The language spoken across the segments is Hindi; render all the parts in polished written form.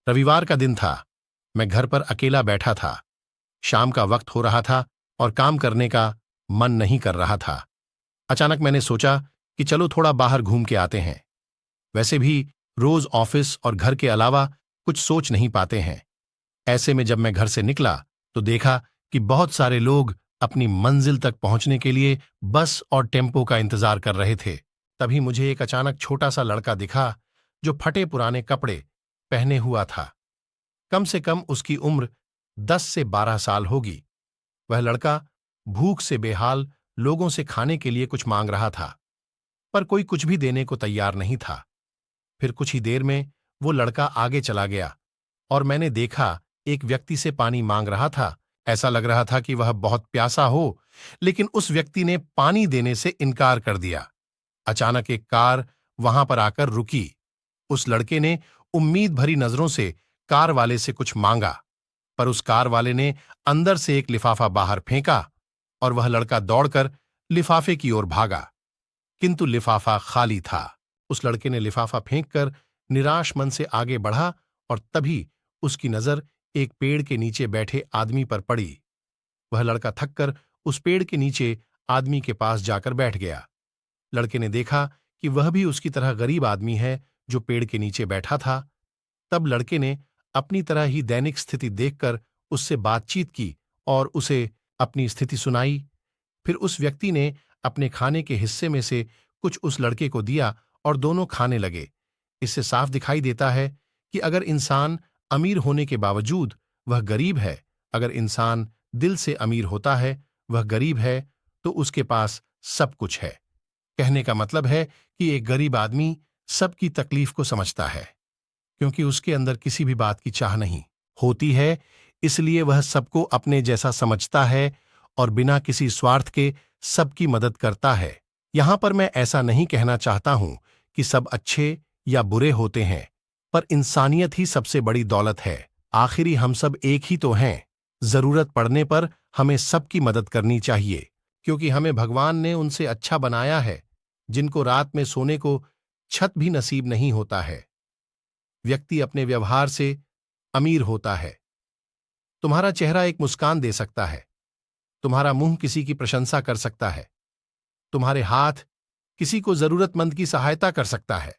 रविवार का दिन था। मैं घर पर अकेला बैठा था। शाम का वक्त हो रहा था और काम करने का मन नहीं कर रहा था। अचानक मैंने सोचा कि चलो थोड़ा बाहर घूम के आते हैं। वैसे भी रोज ऑफिस और घर के अलावा कुछ सोच नहीं पाते हैं। ऐसे में जब मैं घर से निकला तो देखा कि बहुत सारे लोग अपनी मंजिल तक पहुंचने के लिए बस और टेम्पो का इंतजार कर रहे थे। तभी मुझे एक अचानक छोटा सा लड़का दिखा जो फटे पुराने कपड़े पहने हुआ था। कम से कम उसकी उम्र 10 से 12 साल होगी। वह लड़का भूख से बेहाल लोगों से खाने के लिए कुछ मांग रहा था, पर कोई कुछ भी देने को तैयार नहीं था। फिर कुछ ही देर में वो लड़का आगे चला गया और मैंने देखा एक व्यक्ति से पानी मांग रहा था। ऐसा लग रहा था कि वह बहुत प्यासा हो, लेकिन उस व्यक्ति ने पानी देने से इनकार कर दिया। अचानक एक कार वहां पर आकर रुकी। उस लड़के ने उम्मीद भरी नजरों से कार वाले से कुछ मांगा, पर उस कार वाले ने अंदर से एक लिफाफा बाहर फेंका और वह लड़का दौड़कर लिफाफे की ओर भागा, किंतु लिफाफा खाली था। उस लड़के ने लिफाफा फेंककर निराश मन से आगे बढ़ा और तभी उसकी नजर एक पेड़ के नीचे बैठे आदमी पर पड़ी। वह लड़का थककर उस पेड़ के नीचे आदमी के पास जाकर बैठ गया। लड़के ने देखा कि वह भी उसकी तरह गरीब आदमी है जो पेड़ के नीचे बैठा था। तब लड़के ने अपनी तरह ही दैनिक स्थिति देखकर उससे बातचीत की और उसे अपनी स्थिति सुनाई। फिर उस व्यक्ति ने अपने खाने के हिस्से में से कुछ उस लड़के को दिया और दोनों खाने लगे। इससे साफ दिखाई देता है कि अगर इंसान अमीर होने के बावजूद वह गरीब है, अगर इंसान दिल से अमीर होता है, वह गरीब है, तो उसके पास सब कुछ है। कहने का मतलब है कि एक गरीब आदमी सबकी तकलीफ को समझता है, क्योंकि उसके अंदर किसी भी बात की चाह नहीं होती है, इसलिए वह सबको अपने जैसा समझता है और बिना किसी स्वार्थ के सबकी मदद करता है। यहां पर मैं ऐसा नहीं कहना चाहता हूं कि सब अच्छे या बुरे होते हैं, पर इंसानियत ही सबसे बड़ी दौलत है। आखिरी हम सब एक ही तो हैं। जरूरत पड़ने पर हमें सबकी मदद करनी चाहिए, क्योंकि हमें भगवान ने उनसे अच्छा बनाया है जिनको रात में सोने को छत भी नसीब नहीं होता है। व्यक्ति अपने व्यवहार से अमीर होता है। तुम्हारा चेहरा एक मुस्कान दे सकता है, तुम्हारा मुंह किसी की प्रशंसा कर सकता है, तुम्हारे हाथ किसी को जरूरतमंद की सहायता कर सकता है।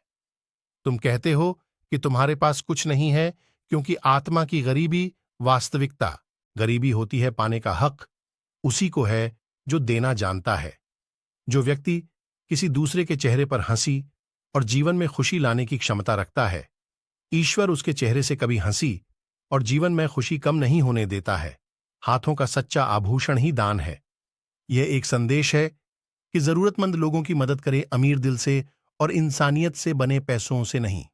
तुम कहते हो कि तुम्हारे पास कुछ नहीं है क्योंकि आत्मा की गरीबी वास्तविकता गरीबी होती है। पाने का हक उसी को है जो देना जानता है। जो व्यक्ति किसी दूसरे के चेहरे पर हंसी और जीवन में खुशी लाने की क्षमता रखता है, ईश्वर उसके चेहरे से कभी हंसी और जीवन में खुशी कम नहीं होने देता है। हाथों का सच्चा आभूषण ही दान है। यह एक संदेश है कि जरूरतमंद लोगों की मदद करें अमीर दिल से और इंसानियत से बने पैसों से नहीं।